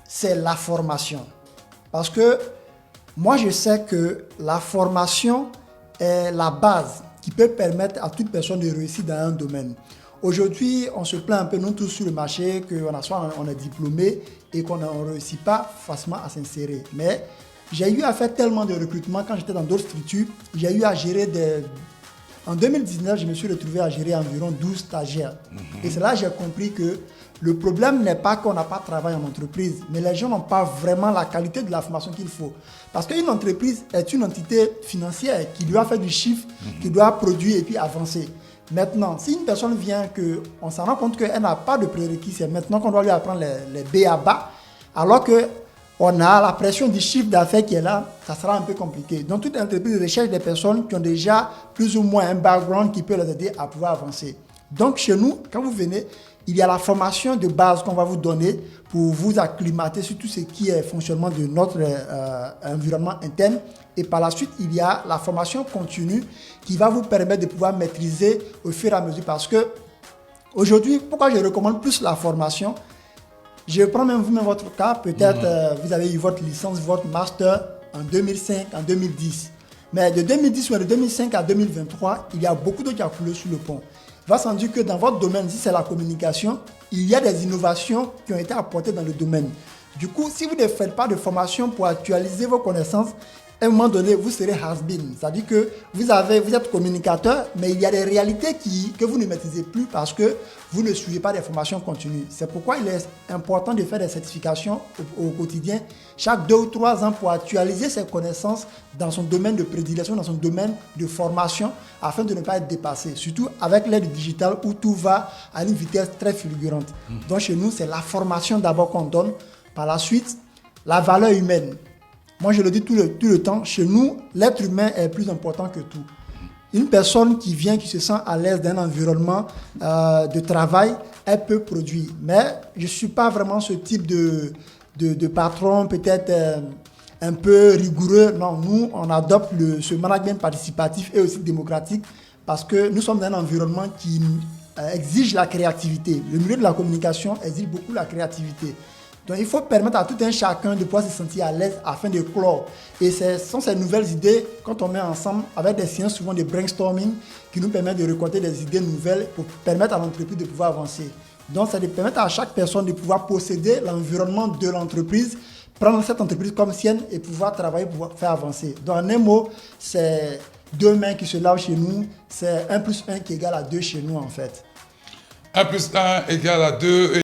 c'est la formation. Parce que moi, je sais que la formation est la base qui peut permettre à toute personne de réussir dans un domaine. Aujourd'hui, on se plaint un peu, nous tous sur le marché, on est diplômé et qu'on ne réussit pas facilement à s'insérer. Mais j'ai eu à faire tellement de recrutements quand j'étais dans d'autres structures. J'ai eu à gérer En 2019, je me suis retrouvé à gérer environ 12 stagiaires. Et c'est là que j'ai compris que le problème n'est pas qu'on n'a pas de travail en entreprise, mais les gens n'ont pas vraiment la qualité de la formation qu'il faut. Parce qu'une entreprise est une entité financière qui doit faire du chiffre, qui doit produire et puis avancer. Maintenant, si une personne vient, on s'en rend compte qu'elle n'a pas de prérequis, c'est maintenant qu'on doit lui apprendre les B à bas, alors qu'on a la pression du chiffre d'affaires qui est là, ça sera un peu compliqué. Donc, toute entreprise recherche des personnes qui ont déjà plus ou moins un background qui peut les aider à pouvoir avancer. Donc, chez nous, quand vous venez, il y a la formation de base qu'on va vous donner pour vous acclimater sur tout ce qui est fonctionnement de notre environnement interne. Et par la suite, il y a la formation continue qui va vous permettre de pouvoir maîtriser au fur et à mesure. Parce que aujourd'hui, pourquoi je recommande plus la formation? Je prends même vous-même votre cas. Peut-être vous avez eu votre licence, votre master en 2005, en 2010. Mais de 2010 ou de 2005 à 2023, il y a beaucoup d'eau qui a coulé sur le pont. Il va sans dire que dans votre domaine, si c'est la communication, il y a des innovations qui ont été apportées dans le domaine. Du coup, si vous ne faites pas de formation pour actualiser vos connaissances, à un moment donné, vous serez has-been. C'est-à-dire que vous êtes communicateur, mais il y a des réalités que vous ne maîtrisez plus parce que vous ne suivez pas des formations continues. C'est pourquoi il est important de faire des certifications au quotidien, chaque 2 ou 3 ans, pour actualiser ses connaissances dans son domaine de prédilection, dans son domaine de formation, afin de ne pas être dépassé. Surtout avec l'ère du digital où tout va à une vitesse très fulgurante. Donc chez nous, c'est la formation d'abord qu'on donne. Par la suite, la valeur humaine. Moi, je le dis tout le temps, chez nous, l'être humain est plus important que tout. Une personne qui vient, qui se sent à l'aise dans un environnement de travail, elle peut produire. Mais je ne suis pas vraiment ce type de patron, peut-être un peu rigoureux. Non, nous, on adopte ce management participatif et aussi démocratique parce que nous sommes dans un environnement qui exige la créativité. Le milieu de la communication exige beaucoup la créativité. Donc, il faut permettre à tout un chacun de pouvoir se sentir à l'aise afin de clore. Et ce sont ces nouvelles idées, quand on met ensemble avec des séances souvent de brainstorming, qui nous permettent de récolter des idées nouvelles pour permettre à l'entreprise de pouvoir avancer. Donc, ça permet à chaque personne de pouvoir posséder l'environnement de l'entreprise, prendre cette entreprise comme sienne et pouvoir travailler pour faire avancer. Donc, en un mot, c'est 2 mains qui se lavent chez nous, c'est 1 plus 1 qui égale à 2 chez nous en fait. 1 plus 1 égale à 2.